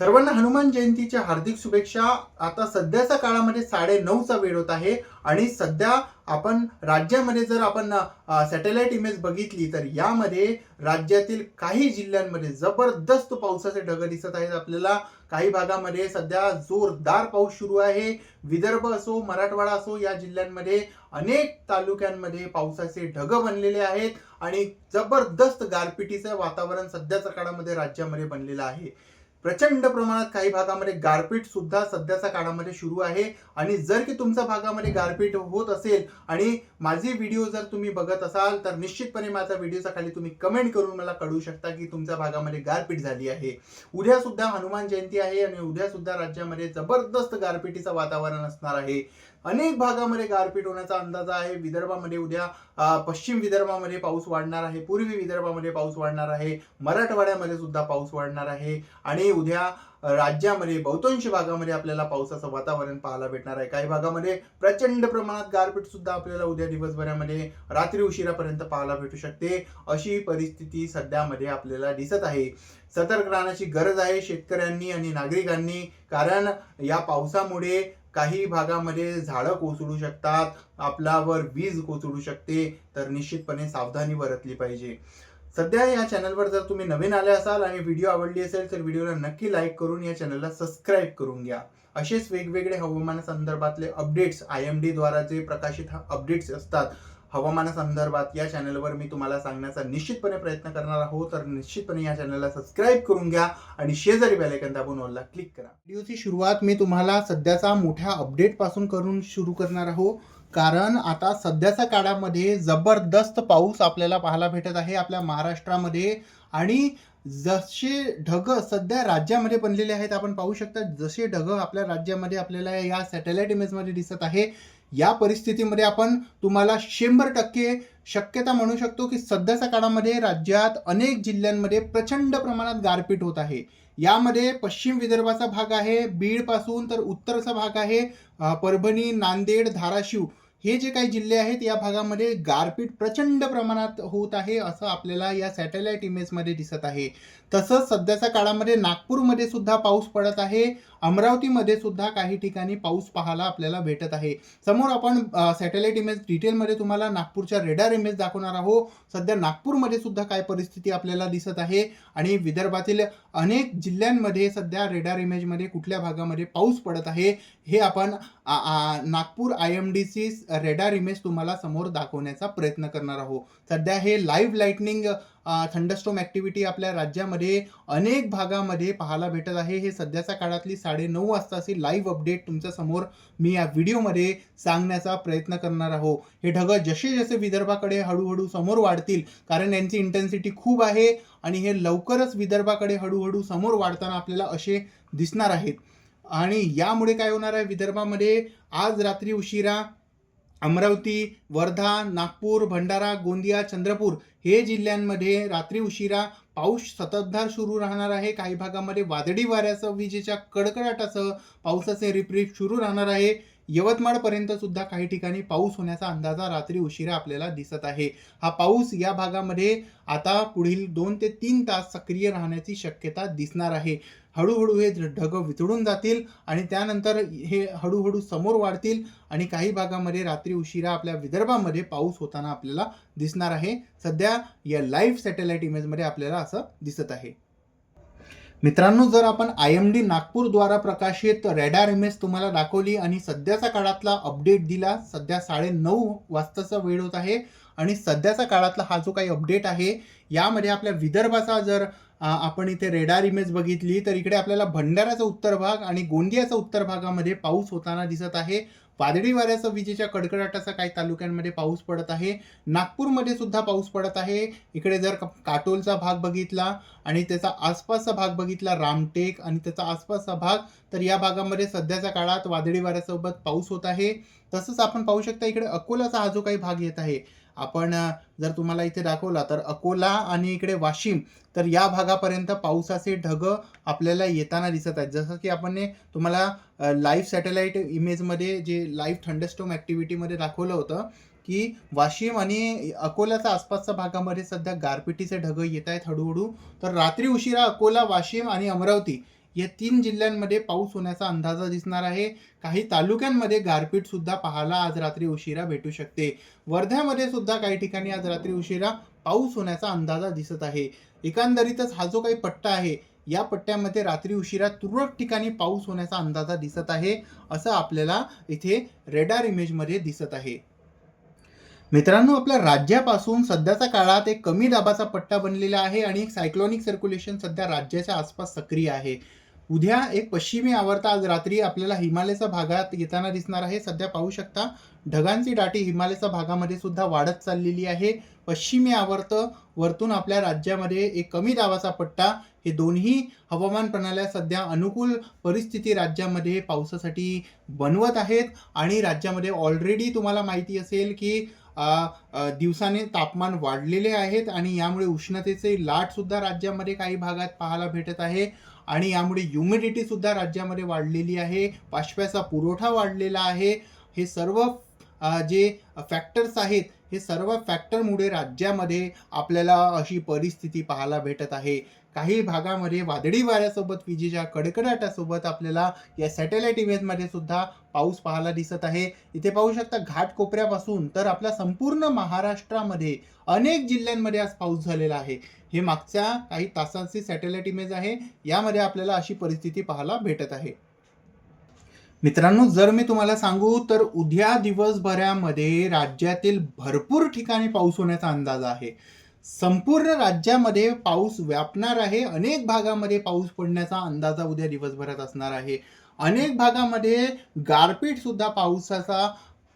सर्वांना हनुमान जयंतीच्या हार्दिक शुभेच्छा. आता सध्याच्या काळामध्ये 9:30चा वेळ होत आहे आणि सध्या आपण राज्यामध्ये जर आपण सॅटेलाइट इमेज बघितली तर यामध्ये राज्यातील काही जिल्ह्यांमध्ये जबरदस्त पावसाचे ढग दिसत आहेत आपल्याला. काही भागामध्ये सध्या जोरदार पाऊस सुरू आहे. विदर्भ असो, मराठवाडा असो, या जिल्ह्यांमध्ये अनेक तालुक्यांमध्ये पावसाचे ढग बनलेले आहेत आणि जबरदस्त गारपिटीचं वातावरण सध्याच्या काळामध्ये राज्यामध्ये बनलेलं आहे. प्रचंड प्रमाणात काही भागामध्ये गारपीट सुद्धा सध्याच्या काळामध्ये सुरू आहे आणि जर की तुमच्या भागामध्ये गारपीट होत असेल आणि माझी व्हिडिओ जर तुम्ही बघत असाल तर निश्चितपणे माझ्या व्हिडिओच्या खाली तुम्ही कमेंट करून मला कळवू शकता की तुमच्या भागामध्ये गारपीट झाली आहे. उद्या सुद्धा हनुमान जयंती आहे आणि उद्या सुद्धा राज्यामध्ये जबरदस्त गारपिटीचं वातावरण असणार आहे. अनेक भागामध्ये गारपीट होण्याचा अंदाज आहे. विदर्भामध्ये उद्या पश्चिम विदर्भामध्ये पाऊस वाढणार आहे, पूर्वी विदर्भामध्ये पाऊस वाढणार आहे, मराठवाड्यामध्ये सुद्धा पाऊस वाढणार आहे आणि उद्या राज्यामध्ये बहुतांश भागामध्ये आपल्याला पावसाचं वातावरण पाहायला भेटणार आहे. काही भागामध्ये प्रचंड प्रमाणात गारपीट सुद्धा आपल्याला उद्या दिवसभरामध्ये रात्री उशिरापर्यंत पाहायला भेटू शकते. अशी परिस्थिती सध्यामध्ये आपल्याला दिसत आहे. सतर्क राहण्याची गरज आहे शेतकऱ्यांनी आणि नागरिकांनी, कारण या पावसामुळे काही भागामध्ये झाडं कोसळू शकतात, आपल्यावर वीज कोसळू शकते, तर निश्चितपणे सावधानी बरतली पाहिजे. सध्या या चॅनलवर जर तुम्ही नवीन आले असाल आणि व्हिडिओ आवडली असेल तर व्हिडिओला नक्की लाईक करून या चॅनलला सबस्क्राईब करून घ्या. असेच वेगवेगळे हवामानासंदर्भातले अपडेट्स IMD द्वारा जे प्रकाशित अपडेट्स असतात हवामानासंदर्भात या चॅनलवर मी तुम्हाला सांगण्याचा निश्चितपणे प्रयत्न करणार आहोत. तर निश्चितपणे या चॅनलला सबस्क्राईब करून घ्या आणि शेजारी बेल आयकॉन दाबून ऑलला क्लिक करा. व्हिडिओची सुरुवात मी तुम्हाला सध्याचा मोठ्या अपडेट पासून करून सुरू करणार आहोत, कारण आता सध्याच्या काळामध्ये जबरदस्त पाऊस आपल्याला पाहायला भेटत आहे आपल्या महाराष्ट्रामध्ये. आणि जसे ढग सध्या राज्यामध्ये बनलेले आहेत आपण पाहू शकता, जसे ढग आपल्या राज्यामध्ये आपल्याला या सॅटेलाइट इमेजमध्ये दिसत आहे. या परिस्थितीमध्ये आपण तुम्हाला 100% शक्यता म्हणू शकतो की सध्याच्या काळामध्ये राज्यात अनेक जिल्ह्यांमध्ये प्रचंड प्रमाणात गारपीट होत आहे. यामध्ये पश्चिम विदर्भाचा भाग आहे, बीड पासून तर उत्तरचा भाग आहे, परभणी, नांदेड, धाराशिव हे जे काही जिल्हे आहेत या भागामध्ये गारपीट प्रचंड प्रमाणात होत आहे असं आपल्याला या सॅटेलाइट इमेजमध्ये दिसत आहे. तसंच सध्याच्या काळामध्ये नागपूरमध्ये सुद्धा पाऊस पडत आहे, अमरावतीमध्ये सुद्धा काही ठिकाणी पाऊस पाहायला आपल्याला भेटत आहे. समोर आपण सॅटेलाइट इमेज डिटेलमध्ये तुम्हाला नागपूरच्या रेडार इमेज दाखवणार आहोत. सध्या नागपूरमध्ये सुद्धा काय परिस्थिती आपल्याला दिसत आहे आणि विदर्भातील अनेक जिल्ह्यांमध्ये सध्या रेडार इमेजमध्ये कुठल्या भागामध्ये पाऊस पडत आहे हे आपण नागपूर IMDची रेडार इमेज तुम्हाला समोर दाखवण्याचा प्रयत्न करणार आहोत. सध्या हे लाईव्ह लाइटनिंग थंडरस्टॉर्म ॲक्टिव्हिटी आपल्या राज्यामध्ये अनेक भागामध्ये पाहायला भेटत आहे. हे सध्याच्या काळातली 9:30 वाजताची लाईव्ह अपडेट तुमच्या समोर मी या व्हिडिओमध्ये सांगण्याचा प्रयत्न करणार आहोत. हे ढग जसे जसे विदर्भाकडे हळूहळू समोर वाढतील, कारण यांची इंटेन्सिटी खूप आहे आणि हे लवकरच विदर्भाकडे हळूहळू समोर वाढताना आपल्याला असे दिसणार आहेत. आणि यामुळे काय होणार आहे, विदर्भामध्ये आज रात्री उशिरा अमरावती, वर्धा, नागपूर, भंडारा, गोंदिया, चंद्रपूर हे जिल्ह्यांमध्ये रात्री उशिरा पाऊस संततधार सुरू राहणार आहे. काही भागामध्ये वादळी वाऱ्यासह विजेच्या कडकडाटासह पावसाचे रिपरिप सुरू राहणार आहे. यवतमाळपर्यंत सुद्धा काही ठिकाणी पाऊस होण्याचा अंदाजा रात्री उशिरा आपल्याला दिसत आहे. हा पाऊस या भागामध्ये आता पुढील 2 ते 3 तास सक्रिय राहण्याची शक्यता दिसणार आहे. हळूहळू हे ढग वितळून जातील आणि त्यानंतर हे हळूहळू समोर वाढतील आणि काही भागामध्ये रात्री उशिरा आपल्या विदर्भामध्ये पाऊस होताना आपल्याला दिसणार आहे. सध्या या लाईव्ह सॅटेलाइट इमेजमध्ये आपल्याला असं दिसत आहे. मित्रांनो, जर आपण IMD नागपूरद्वारा प्रकाशित रेडार इमेज तुम्हाला दाखवली आणि सध्याच्या काळातला अपडेट दिला, सध्या 9:30 वाजताचा वेळ होत आहे आणि सध्याच्या काळातला हा जो काही अपडेट आहे यामध्ये आपल्या विदर्भाचा जर आपण इथे रेडार इमेज बघितली तर इकडे आपल्याला भंडाराचा उत्तर भाग आणि गोंदियाचा उत्तर भागामध्ये पाऊस होताना दिसत आहे. वादळी वाऱ्याचा विजेच्या कडकडाटाचा काही तालुक्यांमध्ये पाऊस पडत आहे. नागपूरमध्ये सुद्धा पाऊस पडत आहे. इकडे जर काटोलचा भाग बघितला आणि त्याचा आसपासचा भाग बघितला, रामटेक आणि त्याचा आसपासचा भाग, तर या भागामध्ये सध्याच्या काळात वादळी वाऱ्यासोबत पाऊस होत आहे. तसंच आपण पाहू शकता इकडे अकोलाचा हा जो काही भाग येत आहे, आपण जर तुम्हाला इथे दाखवला तर अकोला आणि इकडे वाशिम, तर या भागापर्यंत पावसाचे ढग आपल्याला येताना दिसत आहेत. जसं की आपण तुम्हाला लाईव्ह सॅटेलाइट इमेजमध्ये जे लाईव्ह थंडरस्टॉर्म ॲक्टिव्हिटीमध्ये दाखवलं होतं की वाशिम आणि अकोल्याच्या आसपासच्या भागामध्ये सध्या गारपिटीचे ढग येत आहेत हळूहळू. तर रात्री उशिरा अकोला, वाशिम आणि अमरावती या 3 जिल्ह्यांमध्ये पाऊस होण्याचा अंदाजा दिसणार आहे. काही तालुक्यांमध्ये गारपीट सुद्धा पाहायला आज रात्री उशिरा भेटू शकते. वर्ध्यामध्ये सुद्धा काही ठिकाणी आज रात्री उशिरा पाऊस होण्याचा अंदाजा दिसत आहे. एकंदरीतच हा जो काही पट्टा आहे, या पट्ट्यामध्ये रात्री उशिरा तुरळक ठिकाणी पाऊस होण्याचा अंदाजा दिसत आहे, असं आपल्याला इथे रेडार इमेजमध्ये दिसत आहे. मित्रांनो, आपल्या राज्यापासून सध्याच्या काळात एक कमी दाबाचा पट्टा बनलेला आहे आणि एक सायक्लॉनिक सर्क्युलेशन सध्या राज्याच्या आसपास सक्रिय आहे. उद्या एक पश्चिमी आवर्त आज रात्री आपल्याला हिमालयाच्या भागात येताना दिसणार आहे. सध्या पाहू शकता ढगांची दाटी हिमालयाच्या भागामध्ये सुद्धा वाढत चाललेली आहे. पश्चिमी आवर्त वरतून आपल्या राज्यामध्ये एक कमी दाबाचा पट्टा, हे दोन्ही हवामान प्रणाल्या सध्या अनुकूल परिस्थिती राज्यामध्ये पावसासाठी बनवत आहेत आणि राज्यामध्ये ऑलरेडी तुम्हाला माहिती असेल की दिवसाने तापमान वाढलेले आहेत आणि यामुळे उष्णतेचे लाट सुद्धा राज्यामध्ये काही भागात पाहायला भेटत आहे आणि यामुळे ह्युमिडिटी सुद्धा राज्यामध्ये वाढलेली आहे. पाशव्याचा पुरवठा वाढलेला आहे. हे सर्व जे फॅक्टर्स आहेत, हे सर्व फॅक्टरमुळे राज्यामध्ये आपल्याला अशी परिस्थिती पाहायला भेटत आहे. काही भागामध्ये वादळी वाऱ्यासोबत विजेच्या कडकडाटासोबत आपल्याला या सॅटेलाइट इमेजमध्ये सुद्धा पाऊस पाहायला दिसत आहे. इथे पाहू शकता घाटकोपऱ्यापासून तर आपल्या संपूर्ण महाराष्ट्रामध्ये अनेक जिल्ह्यांमध्ये आज पाऊस झालेला आहे. हे मागच्या काही तासांची सॅटेलाइट इमेज आहे. यामध्ये आपल्याला अशी परिस्थिती पाहायला भेटत आहे. मित्रांनो, जर मी तुम्हाला सांगू तर उद्या दिवसभरामध्ये राज्यातील भरपूर ठिकाणी पाऊस होण्याचा अंदाज आहे. संपूर्ण राज्यामध्ये पाऊस व्यापणार आहे. अनेक भागामध्ये पाऊस पडण्याचा अंदाजा उद्या दिवसभरात असणार आहे. अनेक भागामध्ये गारपीट सुद्धा पावसाचा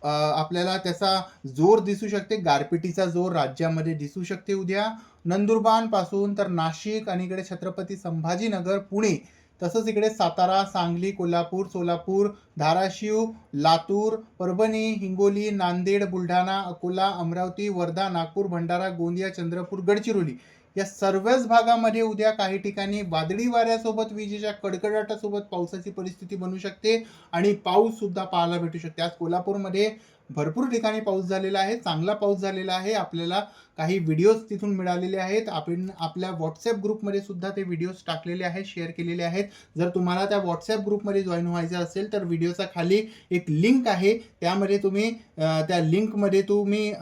आपल्याला त्याचा जोर दिसू शकते. गारपिटीचा जोर राज्यामध्ये दिसू शकते उद्या. नंदुरबार पासून तर नाशिक आणि इकडे छत्रपती संभाजीनगर, पुणे, तसंच इकडे सातारा, सांगली, कोल्हापूर, सोलापूर, धाराशिव, लातूर, परभणी, हिंगोली, नांदेड, बुलढाणा, अकोला, अमरावती, वर्धा, नागपूर, भंडारा, गोंदिया, चंद्रपूर, गडचिरोली या सर्वच भागामध्ये उद्या काही ठिकाणी वादळी वाऱ्यासोबत विजेच्या कडकडाटासोबत पावसाची परिस्थिती बनू शकते आणि पाऊस सुद्धा पाहायला भेटू शकते. आज कोल्हापूरमध्ये भरपूर ठिकाणी पाऊस झालेला आहे. चांगला पाऊस झालेला आहे. आपल्याला काही व्हिडिओज तिथून मिळालेले आहेत. आपण आपल्या व्हॉट्सॲप ग्रुपमध्ये सुद्धा ते व्हिडिओज टाकलेले आहेत, शेअर केलेले आहेत. जर तुम्हाला त्या व्हॉट्सॲप ग्रुपमध्ये जॉईन व्हायचं असेल तर व्हिडिओचा खाली एक लिंक आहे, त्यामध्ये तुम्ही त्या लिंकमध्ये तुम्ही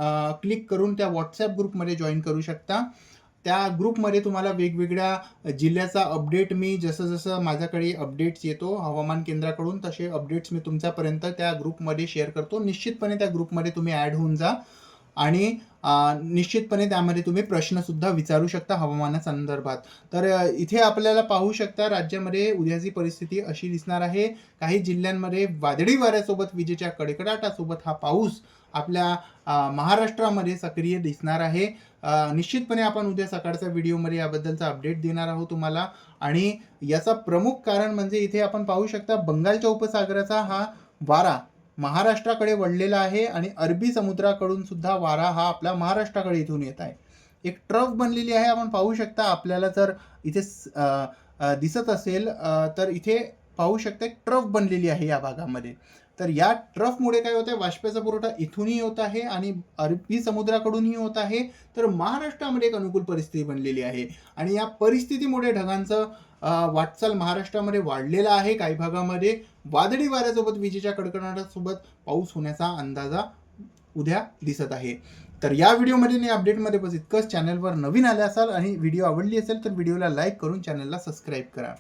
क्लिक करून त्या व्हॉट्सॲप ग्रुपमध्ये जॉईन करू शकता. त्या ग्रुपमध्ये तुम्हाला वेगवेगळ्या जिल्ह्याचा अपडेट, मी जसं माझ्याकडे अपडेट्स येतो हवामान केंद्राकडून, तसे अपडेट्स मी तुमच्यापर्यंत त्या ग्रुपमध्ये शेअर करतो. निश्चितपणे त्या ग्रुपमध्ये तुम्ही ॲड होऊन जा आणि निश्चितपणे त्यामध्ये तुम्ही प्रश्नसुद्धा विचारू शकता हवामानासंदर्भात. तर इथे आपल्याला पाहू शकता राज्यामध्ये उद्याची परिस्थिती अशी दिसणार आहे. काही जिल्ह्यांमध्ये वादळी वाऱ्यासोबत विजेच्या कडकडाटासोबत हा पाऊस आपल्या महाराष्ट्रामध्ये सक्रिय दिसणार आहे. निश्चितपणे आपण उद्या सकाळच्या व्हिडिओमध्ये याबद्दलचा अपडेट देणार आहोत तुम्हाला. आणि याचा प्रमुख कारण म्हणजे इथे आपण पाहू शकता बंगालच्या उपसागराचा हा वारा महाराष्ट्राकडे वळलेला आहे आणि अरबी समुद्राकडून सुद्धा वारा हा आपल्या महाराष्ट्राकडे इथून येत आहे. एक ट्रफ बनलेली आहे. आपण पाहू शकता, आपल्याला जर इथे दिसत असेल तर इथे पाहू शकता एक ट्रफ बनलेली आहे या भागामध्ये. तर या ट्रफमुळे काय होत आहे, वाष्पाचा पुरवठा इथूनही होत आहे आणि अरबी समुद्राकडूनही होत आहे. तर महाराष्ट्रामध्ये एक अनुकूल परिस्थिती बनलेली आहे आणि या परिस्थितीमुळे ढगांचं वाटचाल महाराष्ट्रामध्ये वाढलेला आहे. काही भागामध्ये वादळी वाऱ्यासोबत विजेच्या कडकडाटासोबत पाऊस होण्याचा अंदाजा उद्या दिसत आहे. तर या व्हिडिओमध्ये आणि अपडेटमध्ये बस इतकंच. चॅनलवर नवीन आले असाल आणि व्हिडिओ आवडली असेल तर व्हिडिओला लाईक करून चॅनलला सबस्क्राईब करा.